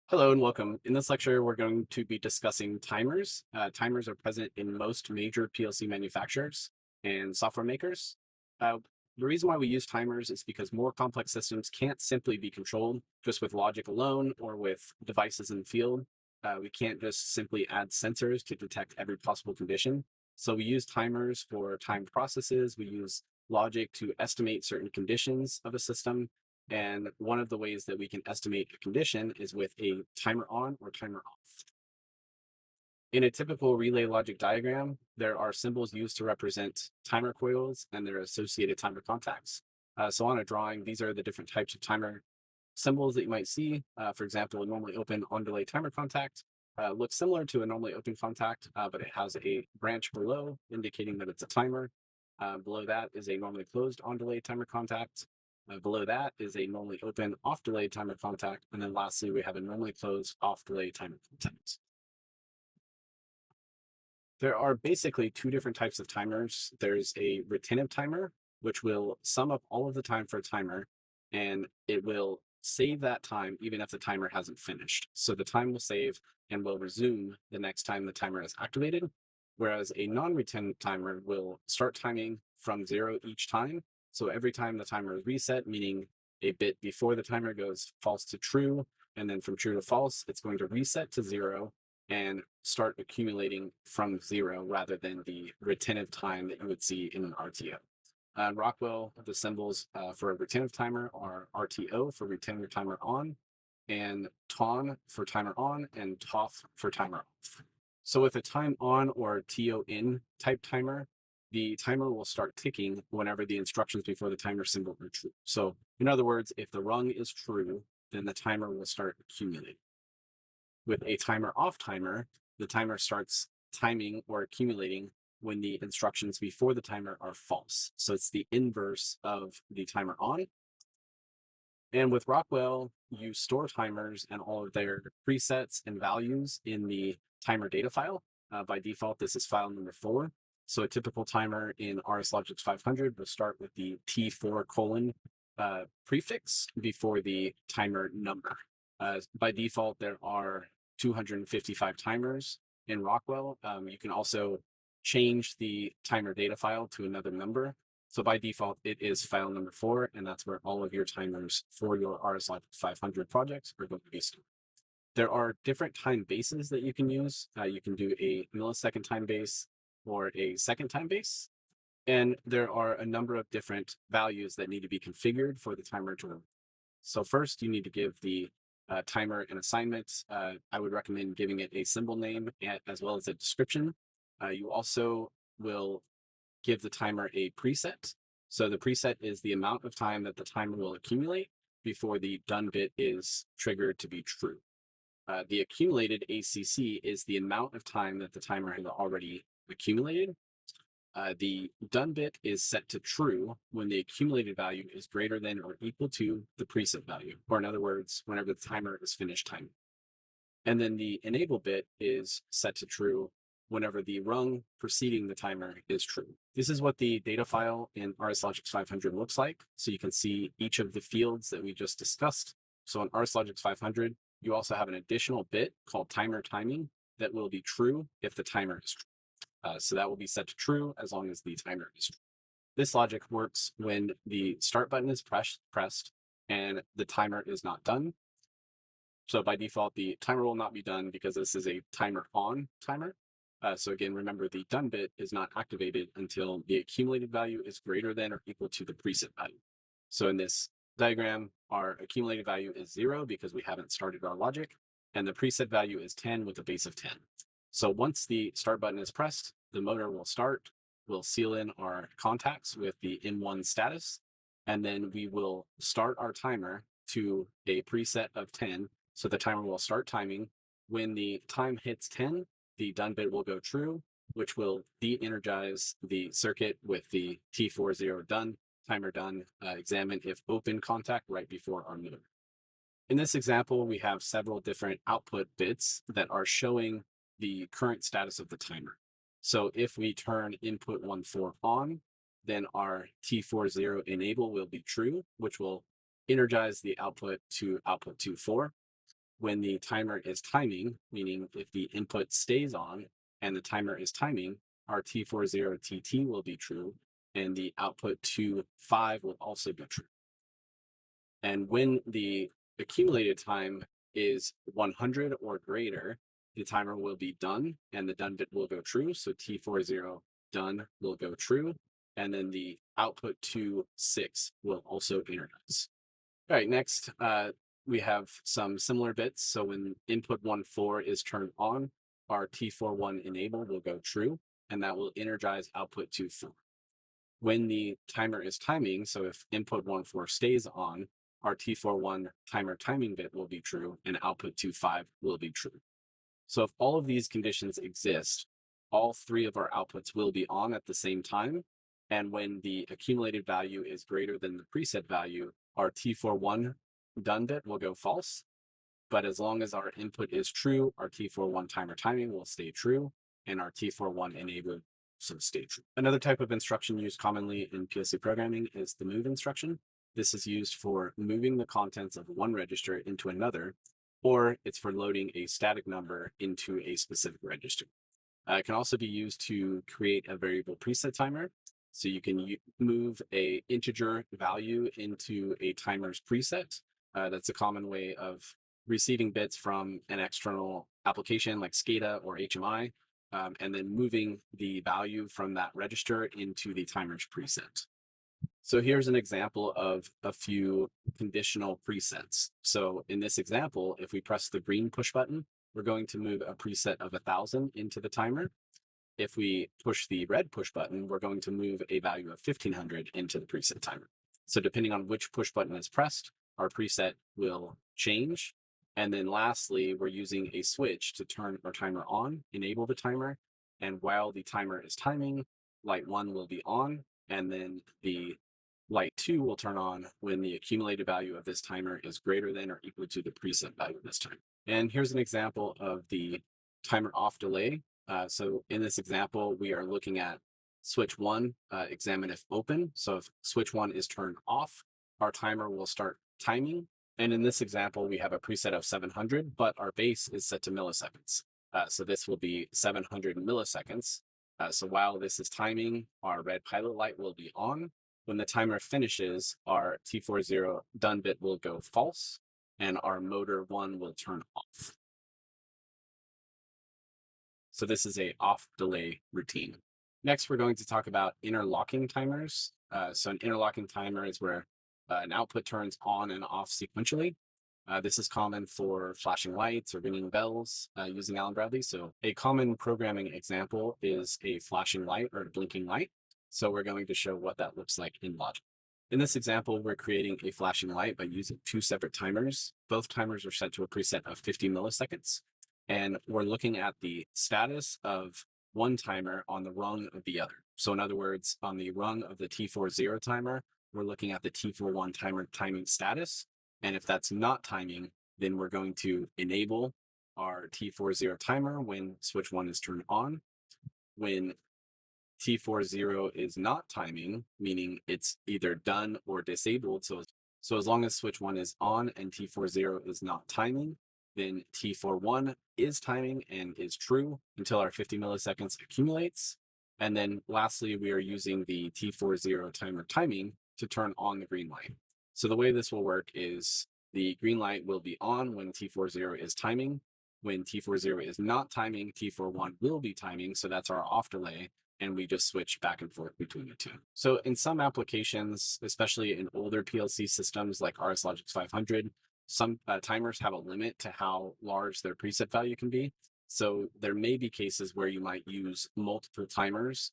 Hello and welcome. In this lecture, we're going to be discussing timers. Timers are present in most major PLC manufacturers and software makers. Uh, the reason why we use timers is because more complex systems can't simply be controlled just with logic alone or with devices in the field. We can't just simply add sensors to detect every possible condition. So we use timers for timed processes. We use logic to estimate certain conditions of a system, and one of the ways that we can estimate a condition is with a timer on or timer off. In a typical relay logic diagram, there are symbols used to represent timer coils and their associated timer contacts. So on a drawing, these are the different types of timer symbols that you might see. For example, a normally open on delay timer contact looks similar to a normally open contact, but it has a branch below indicating that it's a timer. Below that is a normally closed on delay timer contact. Below that is a normally open off delay timer contact. And then lastly, we have a normally closed off delay timer contact. There are basically two different types of timers. There's a retentive timer, which will sum up all of the time for a timer, and it will save that time even if the timer hasn't finished. So the time will save and will resume the next time the timer is activated. Whereas a non-retentive timer will start timing from zero each time. So every time the timer is reset, meaning a bit before the timer goes false to true, and then from true to false, it's going to reset to zero and start accumulating from zero rather than the retentive time that you would see in an RTO. Rockwell, the symbols for a retentive timer are RTO for retentive timer on, and TON for timer on, and TOFF for timer off. So with a time on or TON type timer, the timer will start ticking whenever the instructions before the timer symbol are true. So in other words, if the rung is true, then the timer will start accumulating. With a timer off timer, the timer starts timing or accumulating when the instructions before the timer are false. So it's the inverse of the timer on. And with Rockwell, you store timers and all of their presets and values in the timer data file. By default, this is file number 4. So a typical timer in RSLogix 500 will start with the T4 colon prefix before the timer number. By default, there are 255 timers in Rockwell. You can also change the timer data file to another number. So by default, it is file number 4, and that's where all of your timers for your RSLogix 500 projects are going to be stored. There are different time bases that you can use. You can do a millisecond time base or a second time base. And there are a number of different values that need to be configured for the timer to work. So first, you need to give the timer an assignment. I would recommend giving it a symbol name as well as a description. You also will give the timer a preset. So the preset is the amount of time that the timer will accumulate before the done bit is triggered to be true. The accumulated ACC is the amount of time that the timer has already accumulated. The done bit is set to true when the accumulated value is greater than or equal to the preset value, or in other words, whenever the timer is finished timing. And then the enable bit is set to true whenever the rung preceding the timer is true. This is what the data file in RSLogix 500 looks like. So you can see each of the fields that we just discussed. So in RSLogix 500, you also have an additional bit called timer timing that will be true if the timer is true. So that will be set to true as long as the timer is true. This logic works when the start button is pressed and the timer is not done. So by default, the timer will not be done because this is a timer on timer. So again, remember the done bit is not activated until the accumulated value is greater than or equal to the preset value. So in this diagram, our accumulated value is 0 because we haven't started our logic, and the preset value is 10 with a base of 10. So once the start button is pressed, the motor will start. We'll seal in our contacts with the in1 status, and then we will start our timer to a preset of 10. So the timer will start timing. When the time hits 10, the done bit will go true, which will de-energize the circuit with the T40 done, timer done, examine if open contact right before our motor. In this example, we have several different output bits that are showing the current status of the timer. So if we turn input 1.4 on, then our T40 enable will be true, which will energize the output to output 2.4. when the timer is timing, meaning if the input stays on and the timer is timing, our T40TT will be true, and the output to 5 will also be true. And when the accumulated time is 100 or greater, the timer will be done and the done bit will go true. So T40 done will go true. And then the output to 6 will also energize. All right, next we have some similar bits. So when input 1.4 is turned on, our T41 enable will go true, and that will energize output to 4. When the timer is timing, so if input 1.4 stays on, our T41 timer timing bit will be true, and output to 5 will be true. So if all of these conditions exist, all 3 of our outputs will be on at the same time. And when the accumulated value is greater than the preset value, our T41 done bit will go false. But as long as our input is true, our T41 timer timing will stay true, and our T41 enable will stay true. Another type of instruction used commonly in PLC programming is the move instruction. This is used for moving the contents of one register into another, or it's for loading a static number into a specific register. It can also be used to create a variable preset timer. So you can move an integer value into a timer's preset. That's a common way of receiving bits from an external application like SCADA or HMI, and then moving the value from that register into the timer's preset. So here's an example of a few conditional presets. So in this example, if we press the green push button, we're going to move a preset of 1,000 into the timer. If we push the red push button, we're going to move a value of 1,500 into the preset timer. So depending on which push button is pressed, our preset will change. And then lastly, we're using a switch to turn our timer on, enable the timer. And while the timer is timing, light 1 will be on, and then the light 2 will turn on when the accumulated value of this timer is greater than or equal to the preset value this time. And here's an example of the timer off delay. So in this example, we are looking at switch 1, examine if open. So if switch 1 is turned off, our timer will start timing. And in this example, we have a preset of 700, but our base is set to milliseconds. So this will be 700 milliseconds. So while this is timing, our red pilot light will be on. When the timer finishes, our T40 done bit will go false, and our motor 1 will turn off. So this is a off delay routine. Next, we're going to talk about interlocking timers. So an interlocking timer is where an output turns on and off sequentially. This is common for flashing lights or ringing bells using Allen Bradley. So a common programming example is a flashing light or a blinking light. So we're going to show what that looks like in logic. In this example, we're creating a flashing light by using 2 separate timers. Both timers are set to a preset of 50 milliseconds. And we're looking at the status of one timer on the rung of the other. So in other words, on the rung of the T40 timer, we're looking at the T41 timer timing status. And if that's not timing, then we're going to enable our T40 timer when switch 1 is turned on. When T40 is not timing, meaning it's either done or disabled. So as long as switch 1 is on and T40 is not timing, then T41 is timing and is true until our 50 milliseconds accumulates. And then lastly, we are using the T40 timer timing to turn on the green light. So the way this will work is the green light will be on when T40 is timing. When T40 is not timing, T41 will be timing. So that's our off delay. And we just switch back and forth between the two. So in some applications, especially in older PLC systems like RS Logix 500, some timers have a limit to how large their preset value can be. So there may be cases where you might use multiple timers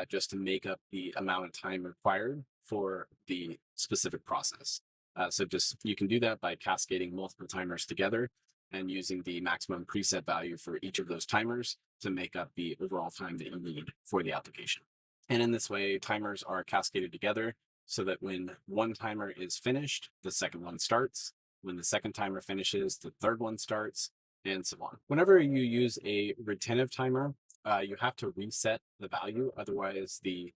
just to make up the amount of time required for the specific process. So you can do that by cascading multiple timers together and using the maximum preset value for each of those timers to make up the overall time that you need for the application. And in this way, timers are cascaded together so that when one timer is finished, the second one starts. When the second timer finishes, the third one starts, and so on. Whenever you use a retentive timer, you have to reset the value. Otherwise, the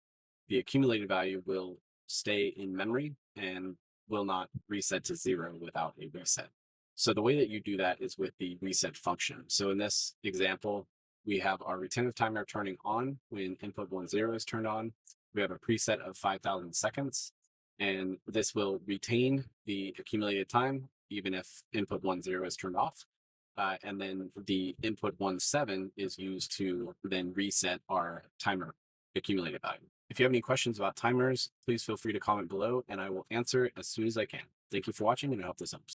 accumulated value will stay in memory and will not reset to 0 without a reset. So the way that you do that is with the reset function. So in this example, we have our retentive timer turning on when input 10 is turned on. We have a preset of 5,000 seconds, and this will retain the accumulated time even if input 10 is turned off. And then the input 17 is used to then reset our timer accumulated value. If you have any questions about timers, please feel free to comment below and I will answer as soon as I can. Thank you for watching and I hope this helps.